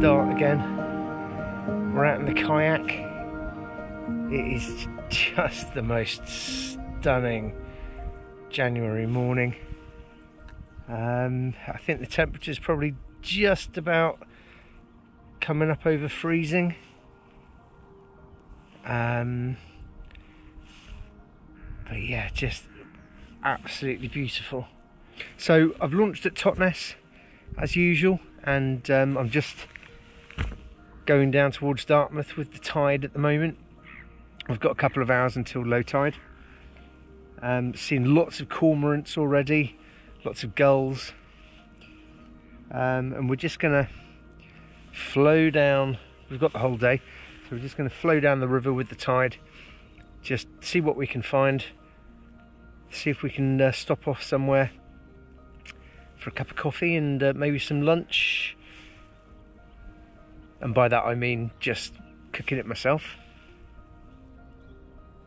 start again. We're out in the Kayak. It is just the most stunning January morning. I think the temperature's probably just about coming up over freezing. But yeah, just absolutely beautiful. So I've launched at Totnes as usual, and I'm just going down towards Dartmouth with the tide at the moment. I've got a couple of hours until low tide. Seen lots of cormorants already, lots of gulls, and we're just gonna flow down. We've got the whole day, so we're just gonna flow down the river with the tide, just see what we can find, see if we can stop off somewhere for a cup of coffee and maybe some lunch. And by that I mean just cooking it myself.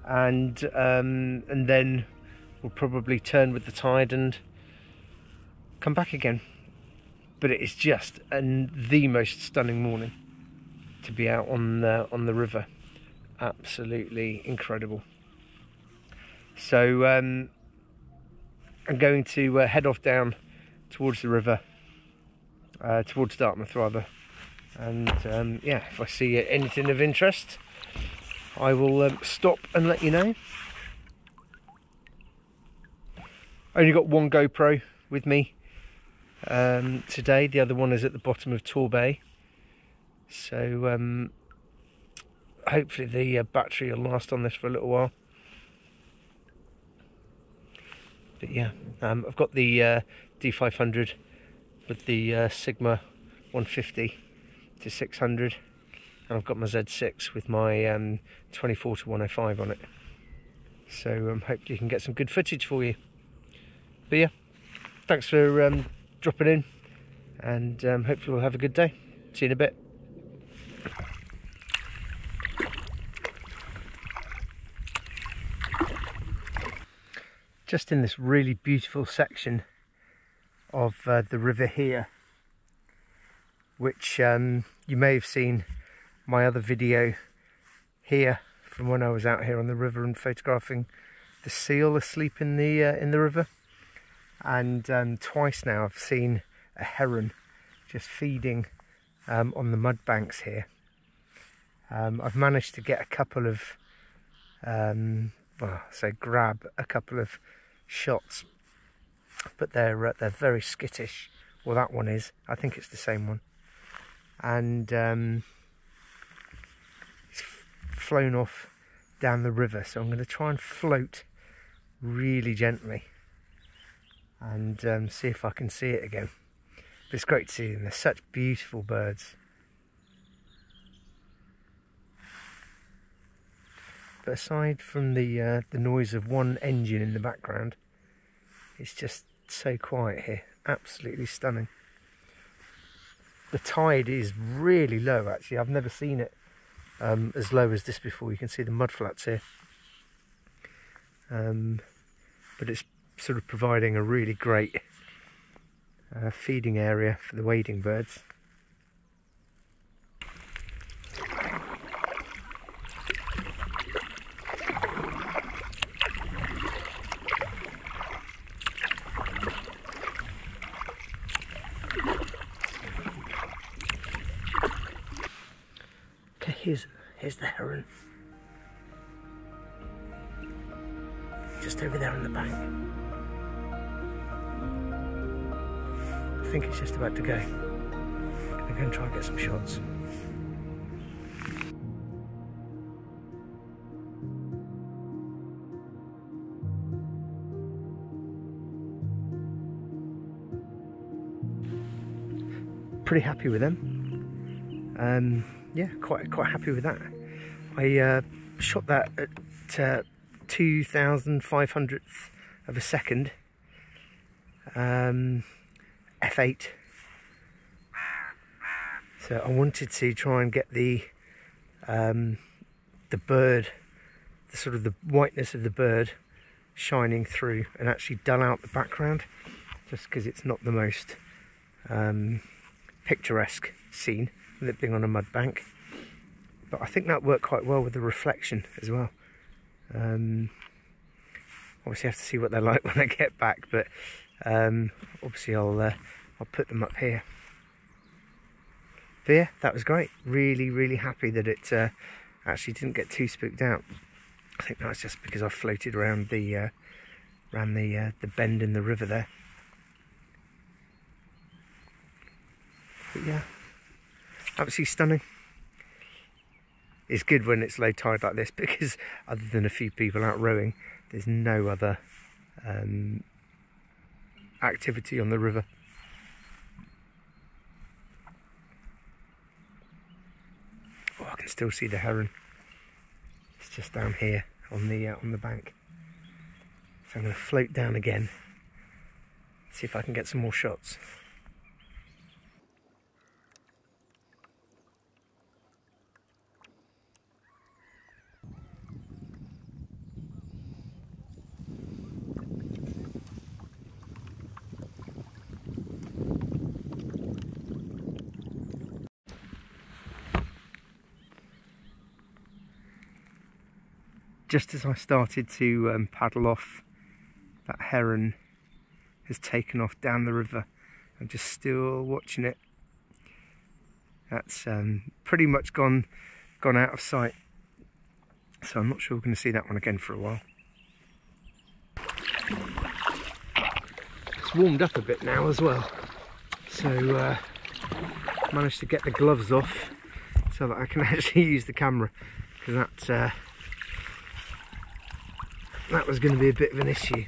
And then we'll probably turn with the tide and come back again. But it is just the most stunning morning to be out on the river. Absolutely incredible. So I'm going to head off down towards the river, towards Dartmouth rather, and yeah, if I see anything of interest I will stop and let you know. Only got one GoPro with me today, the other one is at the bottom of Tor Bay, so hopefully the battery will last on this for a little while. But yeah, I've got the D500 with the Sigma 150 to 600, and I've got my Z6 with my 24 to 105 on it. So hopefully you can get some good footage for you. But yeah, thanks for dropping in, and hopefully we'll have a good day. See you in a bit. Just in this really beautiful section of the river here, which you may have seen my other video here from when I was out here on the river and photographing the seal asleep in the river. And twice now I've seen a heron just feeding on the mud banks here. I've managed to get a couple of grab a couple of shots, but they're very skittish. Well, that one is. I think it's the same one. And it's flown off down the river, so I'm going to try and float really gently and see if I can see it again. But it's great to see them. They're such beautiful birds. But aside from the noise of one engine in the background, it's just so quiet here. Absolutely stunning. The tide is really low actually. I've never seen it as low as this before. You can see the mud flats here. But it's sort of providing a really great feeding area for the wading birds. Here's the heron. Just over there on the bank. I think it's just about to go. I'm gonna go and try and get some shots. Pretty happy with them. Yeah, quite happy with that. I shot that at 2,500th of a second, f8. So I wanted to try and get the bird, the sort of the whiteness of the bird shining through and actually dull out the background, just because it's not the most picturesque scene. with it being on a mud bank. But I think that worked quite well with the reflection as well. Obviously I have to see what they're like when I get back, but obviously I'll put them up here. But yeah, that was great. Really, really happy that it actually didn't get too spooked out. I think that's just because I floated around the bend in the river there. But yeah, absolutely stunning. It's good when it's low tide like this because other than a few people out rowing, there's no other activity on the river. Oh, I can still see the heron. It's just down here on the bank. So I'm going to float down again, see if I can get some more shots. Just as I started to paddle off, that heron has taken off down the river. I'm just still watching it. That's pretty much gone out of sight. So I'm not sure we're going to see that one again for a while. It's warmed up a bit now as well. So managed to get the gloves off so that I can actually use the camera, because that was going to be a bit of an issue.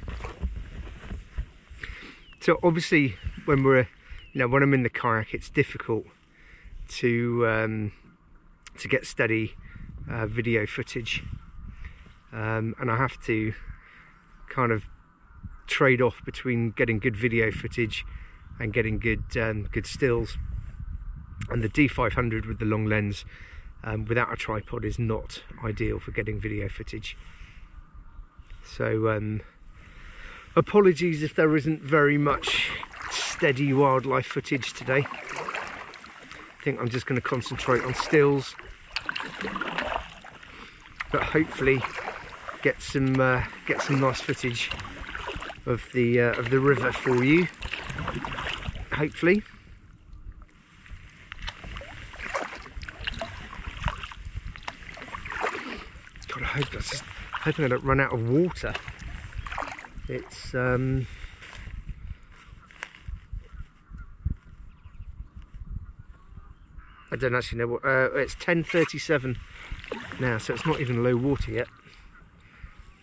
So obviously when when I'm in the kayak, it's difficult to get steady video footage, and I have to kind of trade off between getting good video footage and getting good stills. And the D500 with the long lens without a tripod is not ideal for getting video footage. So apologies if there isn't very much steady wildlife footage today. I think I'm just going to concentrate on stills, but hopefully get some nice footage of the river for you. Hopefully. God, I hope that's just hoping I don't run out of water. It's I don't actually know what it's 10:37 now, so it's not even low water yet.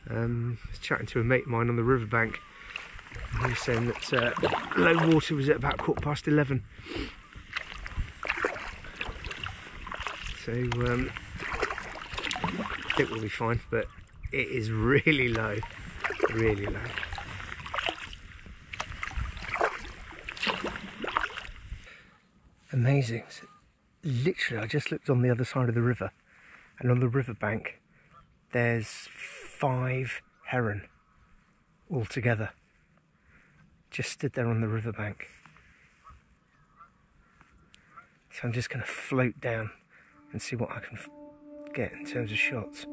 I was chatting to a mate of mine on the riverbank, and he was saying that low water was at about 11:15. So I think we'll be fine, but it is really low, really low. Amazing. So literally, I just looked on the other side of the river, and on the riverbank there's 5 heron all together, just stood there on the riverbank. So I'm just going to float down and see what I can get in terms of shots.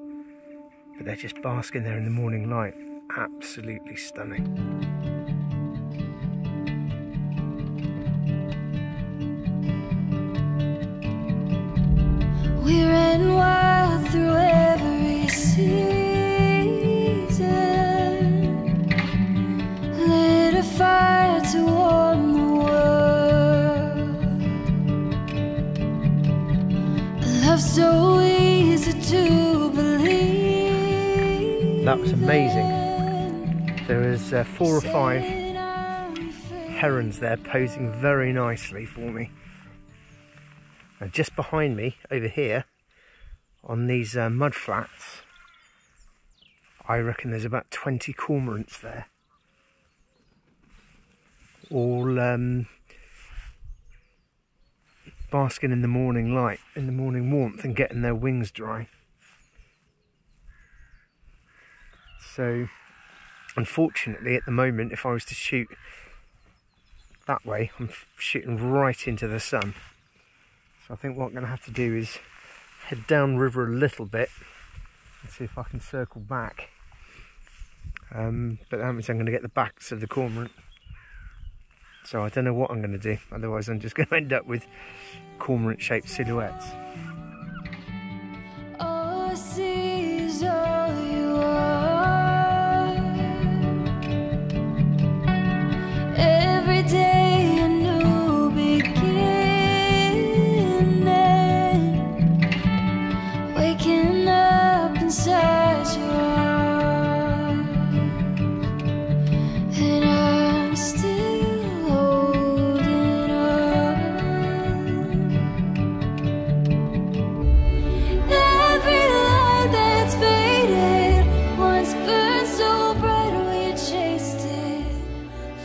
But they're just basking there in the morning light. Absolutely stunning. We ran wild through every season, lit a fire to warm the world. A love so easy to believe. That was amazing. There is 4 or 5 herons there posing very nicely for me. And just behind me over here on these mud flats, I reckon there's about 20 cormorants there, all basking in the morning light, in the morning warmth, and getting their wings dry. So unfortunately at the moment, if I was to shoot that way, I'm shooting right into the sun. So I think what I'm going to have to do is head down river a little bit and see if I can circle back. But that means I'm going to get the backs of the Cormorant. So I don't know what I'm going to do, otherwise I'm just going to end up with Cormorant shaped silhouettes. All I see is all you are. Every day a new beginning. Waking up inside your arms, and I'm still holding on. Every light that's faded once burned so bright we chased it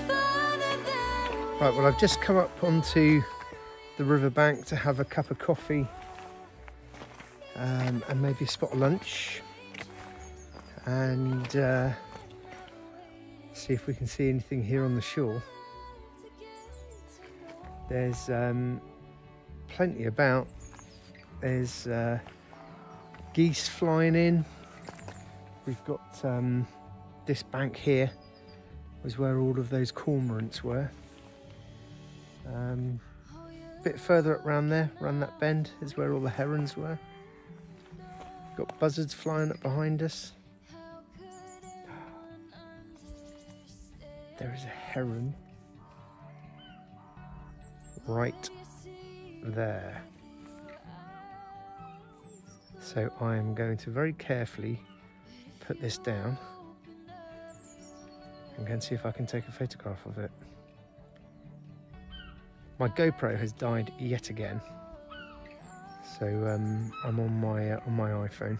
farther than we. Right, well, I've just come up onto the riverbank to have a cup of coffee and maybe a spot of lunch, and see if we can see anything here on the shore. There's plenty about. There's geese flying in. We've got this bank here was where all of those cormorants were. A bit further up round there, around that bend, is where all the herons were. Got buzzards flying up behind us. There is a heron right there. So I am going to very carefully put this down and go and see if I can take a photograph of it. My GoPro has died yet again, so I'm on my iPhone.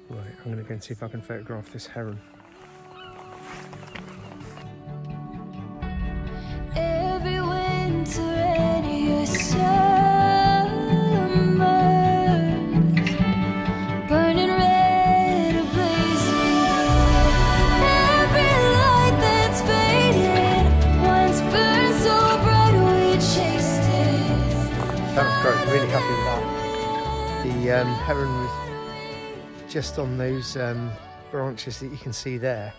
Right, I'm going to go and see if I can photograph this heron. Every winter and your summers, burning red, a blazing blue. Every light that's faded once burned so bright we chased it. That was great, really happy with that. The heron was just on those branches that you can see there.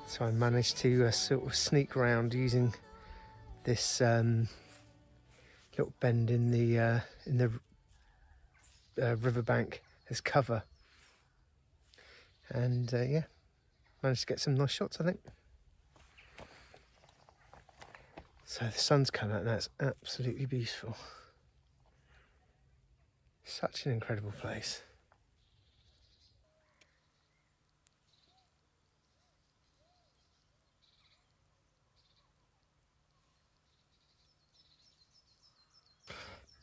So I managed to sort of sneak around using this little bend in the riverbank as cover, and yeah, managed to get some nice shots, I think. So the sun's come out, and that's absolutely beautiful. Such an incredible place.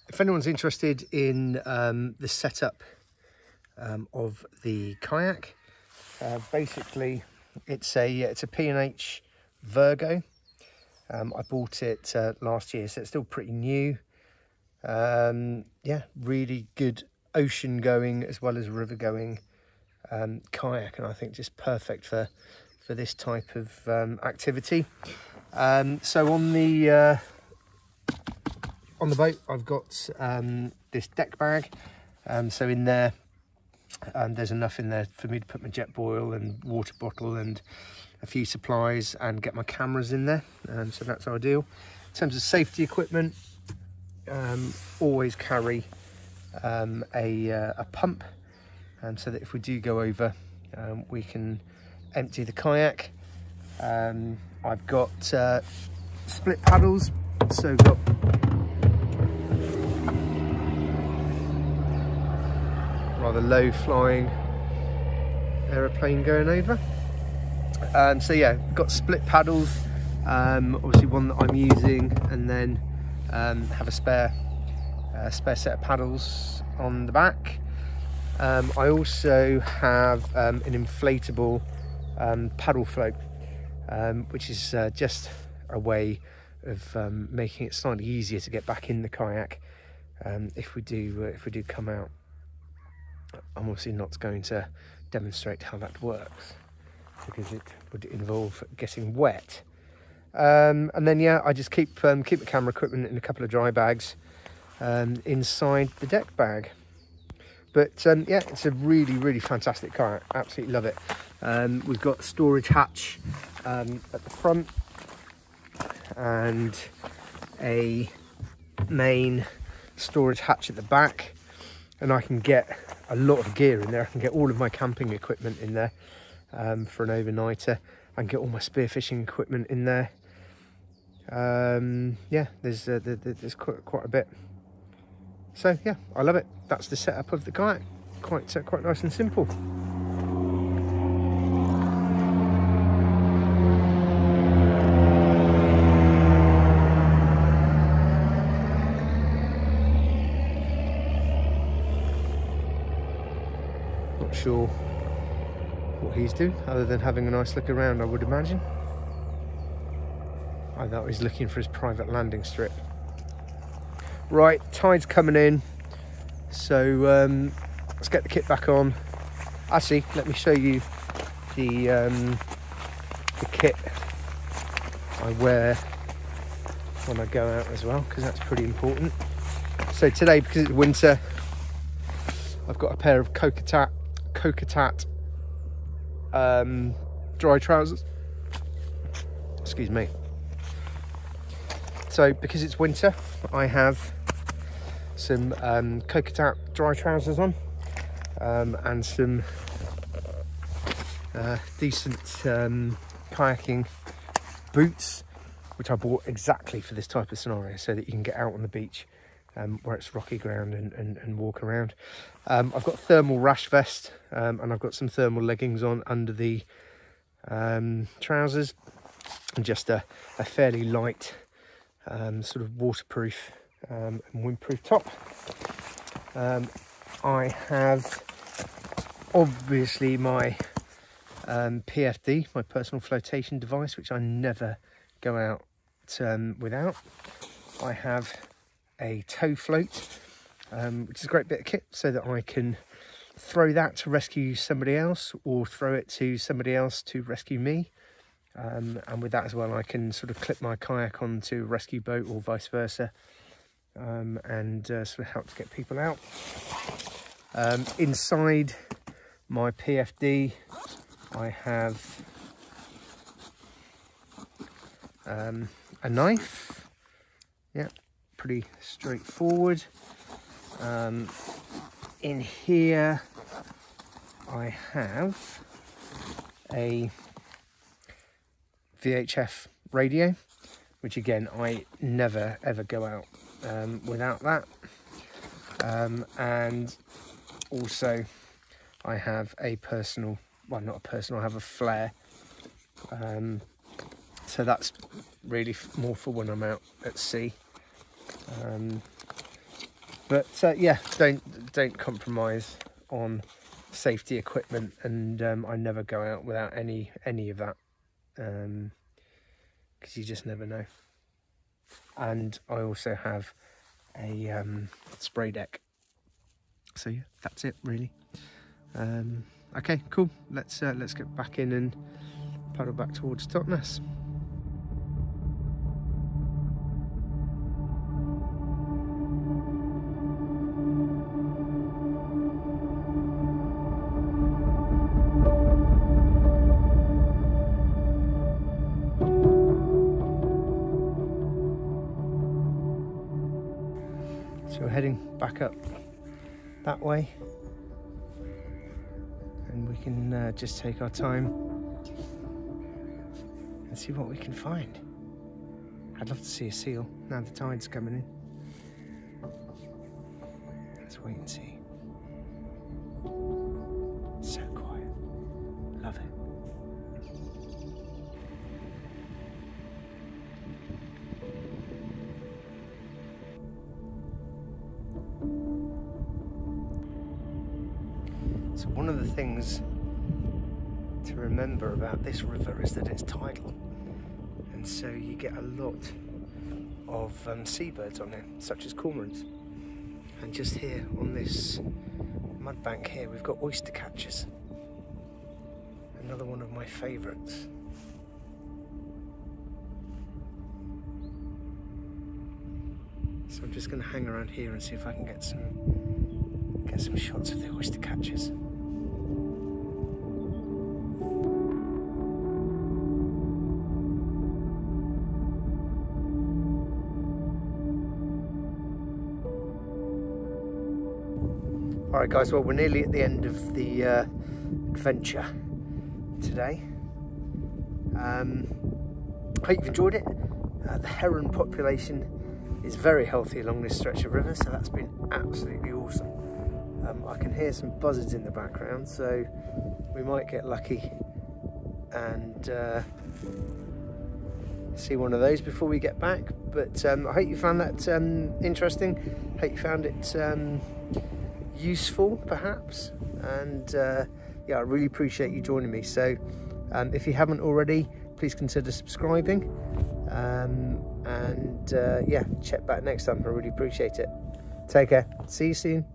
If anyone's interested in the setup of the kayak, basically it's a P&H Virgo. I bought it last year, so it's still pretty new. Yeah, really good ocean going as well as river going kayak, and I think just perfect for this type of activity. So on the boat I've got this deck bag, so in there there's enough in there for me to put my jet boil and water bottle and a few supplies and get my cameras in there, so that's ideal. In terms of safety equipment, always carry a pump, so that if we do go over, we can empty the kayak. I've got split paddles, so got rather low flying aeroplane going over. So yeah, got split paddles, obviously one that I'm using, and then have a spare set of paddles on the back. I also have an inflatable paddle float, which is just a way of making it slightly easier to get back in the kayak if we do come out. I'm obviously not going to demonstrate how that works because it would involve getting wet, And then yeah, I just keep the camera equipment in a couple of dry bags inside the deck bag. But yeah, it's a really fantastic kayak. Absolutely love it. We've got a storage hatch at the front and a main storage hatch at the back, and I can get a lot of gear in there. I can get all of my camping equipment in there for an overnighter. I can get all my spearfishing equipment in there. Yeah, there's quite a bit. So yeah, I love it. That's the setup of the kayak. Quite nice and simple. Not sure what he's doing other than having a nice look around, I would imagine. I thought he was looking for his private landing strip. Right, tide's coming in, so let's get the kit back on. Actually, let me show you the kit I wear when I go out as well, because that's pretty important. So today, because it's winter, I've got a pair of Kokatat dry trousers. Excuse me. So because it's winter, I have some Kokatat dry trousers on and some decent kayaking boots, which I bought exactly for this type of scenario, so that you can get out on the beach where it's rocky ground and walk around. I've got a thermal rash vest and I've got some thermal leggings on under the trousers, and just a fairly light sort of waterproof and windproof top. I have obviously my PFD, my personal flotation device, which I never go out without. I have a tow float, which is a great bit of kit, so that I can throw that to rescue somebody else, or throw it to somebody else to rescue me. And with that as well, I can sort of clip my kayak onto a rescue boat or vice versa, and sort of help to get people out. Inside my PFD, I have a knife. Yeah, pretty straightforward. In here I have a VHF radio, which again I never ever go out without that. And also I have a personal, well, not a personal, I have a flare. So that's really more for when I'm out at sea. But yeah, don't compromise on safety equipment, and I never go out without any of that, because you just never know. And I also have a spray deck. So yeah, that's it really. Okay, cool. Let's get back in and paddle back towards Totnes. So we're heading back up that way, and we can just take our time and see what we can find. I'd love to see a seal now the tide's coming in. Let's wait and see. So quiet. Love it. So one of the things to remember about this river is that it's tidal, and so you get a lot of seabirds on it, such as cormorants. And just here on this mud bank here, we've got oyster catchers, another one of my favourites. So I'm just going to hang around here and see if I can get some shots of the oyster catchers. Alright guys, well we're nearly at the end of the adventure today. I hope you've enjoyed it. The heron population is very healthy along this stretch of river, so that's been absolutely awesome. I can hear some buzzards in the background, so we might get lucky and see one of those before we get back. But I hope you found that interesting. Hope you found it useful perhaps, and yeah, I really appreciate you joining me. So if you haven't already, please consider subscribing, and yeah, check back next time. I really appreciate it. Take care, see you soon.